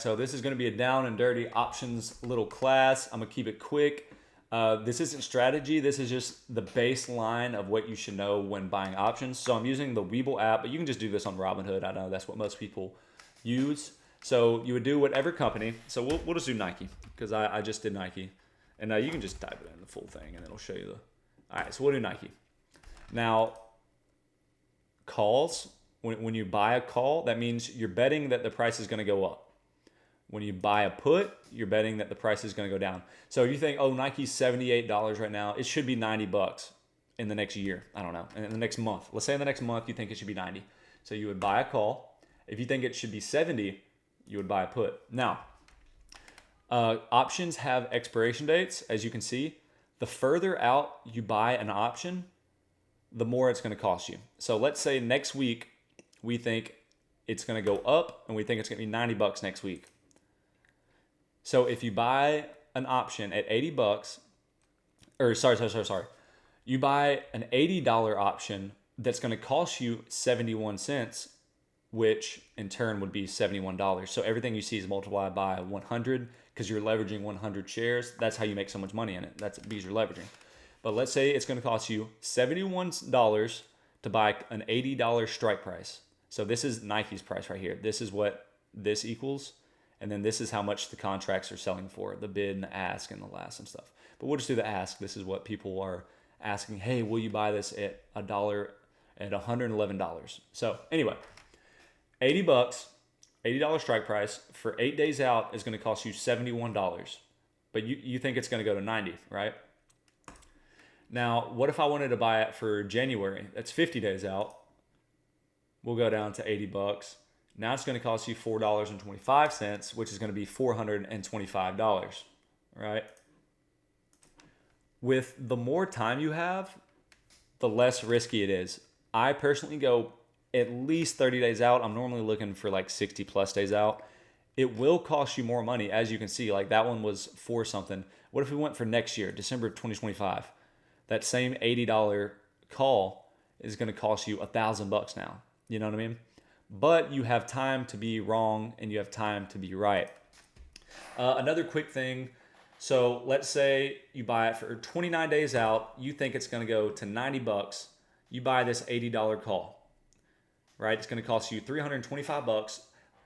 So this is going to be a down and dirty options little class. I'm gonna keep it quick. This isn't strategy. This is just the baseline of what you should know when buying options. So I'm using the Webull app, but you can just do this on Robinhood. I know that's what most people use. So you would do whatever company. So we'll just do Nike because I just did Nike. And you can just type it in the full thing and it'll show you the. All right, so we'll do Nike. Now, calls, when you buy a call, that means you're betting that the price is going to go up. When you buy a put, you're betting that the price is going to go down. So you think, oh, Nike's $78 right now. It should be $90 in the next year. I don't know. In the next month. Let's say in the next month you think it should be 90. So you would buy a call. If you think it should be 70, you would buy a put. Now, options have expiration dates, as you can see. The further out you buy an option, the more it's going to cost you. So let's say next week we think it's going to go up and we think it's going to be $90 next week. So if you buy an option at $80, or sorry. You buy an $80 option that's going to cost you 71 cents, which in turn would be $71. So everything you see is multiplied by 100 because you're leveraging 100 shares. That's how you make so much money in it. That's because you're leveraging. But let's say it's going to cost you $71 to buy an $80 strike price. So this is Nike's price right here. This is what this equals. And then this is how much the contracts are selling for, the bid and the ask and the last and stuff. But we'll just do the ask. This is what people are asking. Hey, will you buy this at $111? So anyway, $80, $80 strike price for 8 days out is going to cost you $71. But you think it's going to go to 90, right? Now, what if I wanted to buy it for January? That's 50 days out. We'll go down to $80. Now it's going to cost you $4.25, which is going to be $425, right? With the more time you have, the less risky it is. I personally go at least 30 days out. I'm normally looking for like 60 plus days out. It will cost you more money, as you can see. Like that one was for something. What if we went for next year, December of 2025? That same $80 call is going to cost you $1,000 now. You know what I mean? But you have time to be wrong and you have time to be right. Another quick thing. So let's say you buy it for 29 days out. You think it's going to go to $90. You buy this $80 call, right? It's going to cost you $325.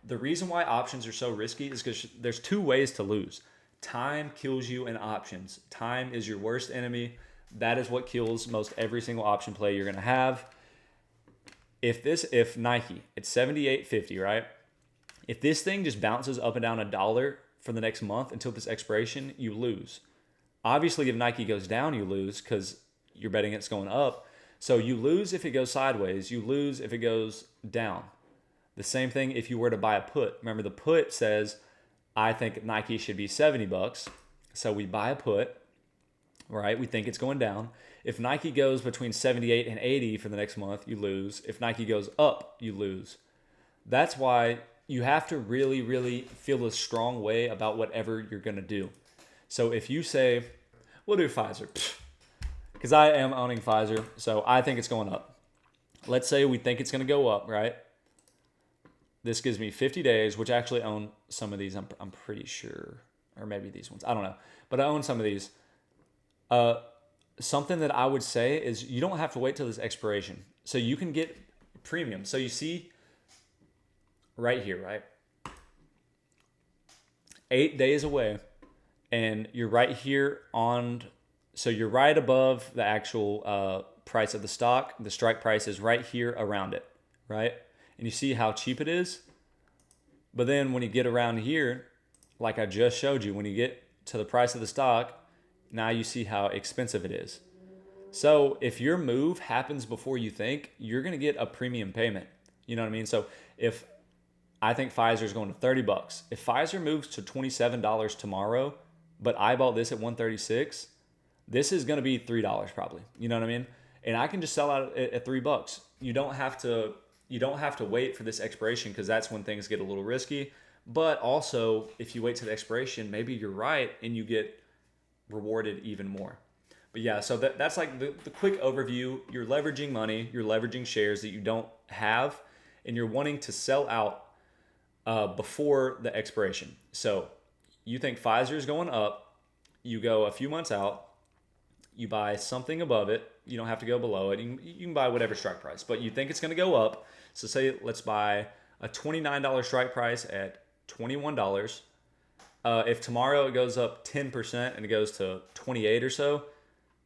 The reason why options are so risky is because there's two ways to lose. Time kills you in options. Time is your worst enemy. That is what kills most every single option play you're going to have. If Nike, it's 78.50, right? If this thing just bounces up and down $1 for the next month until this expiration, you lose. Obviously, if Nike goes down, you lose because you're betting it's going up. So you lose if it goes sideways. You lose if it goes down. The same thing if you were to buy a put. Remember, the put says, I think Nike should be $70. So we buy a put, right? We think it's going down. If Nike goes between 78 and 80 for the next month, you lose. If Nike goes up, you lose. That's why you have to really, really feel a strong way about whatever you're going to do. So if you say, we'll do Pfizer, because I am owning Pfizer, so I think it's going up. Let's say we think it's going to go up, right? This gives me 50 days, which I actually own some of these, I'm pretty sure. Or maybe these ones, I don't know. But I own some of these. Something that I would say is you don't have to wait till this expiration. So you can get premium. So you see right here, right? 8 days away and you're right here so you're right above the actual price of the stock. The strike price is right here around it, right? And you see how cheap it is. But then when you get around here, like I just showed you, when you get to the price of the stock, now you see how expensive it is. So if your move happens before you think, you're going to get a premium payment. You know what I mean? So if I think Pfizer is going to $30, if Pfizer moves to $27 tomorrow, but I bought this at $136, this is going to be $3 probably. You know what I mean? And I can just sell out at $3. You don't have to wait for this expiration because that's when things get a little risky. But also, if you wait to the expiration, maybe you're right and you get rewarded even more. But yeah, so that's like the quick overview. You're leveraging money, you're leveraging shares that you don't have, and you're wanting to sell out before the expiration. So you think Pfizer is going up, you go a few months out, you buy something above it. You don't have to go below it. You can buy whatever strike price, but you think it's going to go up. So say let's buy a $29 strike price at $21. If tomorrow it goes up 10% and it goes to 28 or so,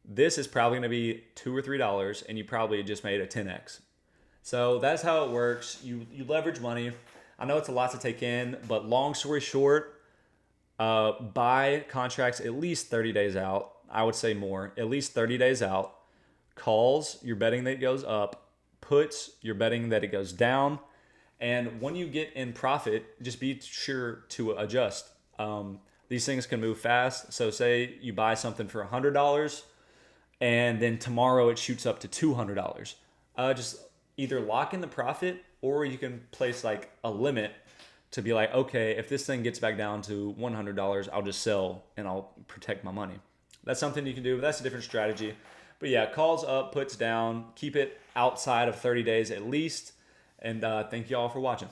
this is probably going to be $2 or $3, and you probably just made a 10x. So that's how it works. You leverage money. I know it's a lot to take in, but long story short, buy contracts at least 30 days out. I would say more, at least 30 days out. Calls, you're betting that it goes up. Puts, you're betting that it goes down. And when you get in profit, just be sure to adjust. These things can move fast. So say you buy something for $100 and then tomorrow it shoots up to $200. Just either lock in the profit, or you can place like a limit to be like, okay, if this thing gets back down to $100, I'll just sell and I'll protect my money. That's something you can do, but that's a different strategy. But yeah, calls up, puts down, keep it outside of 30 days at least. And thank you all for watching.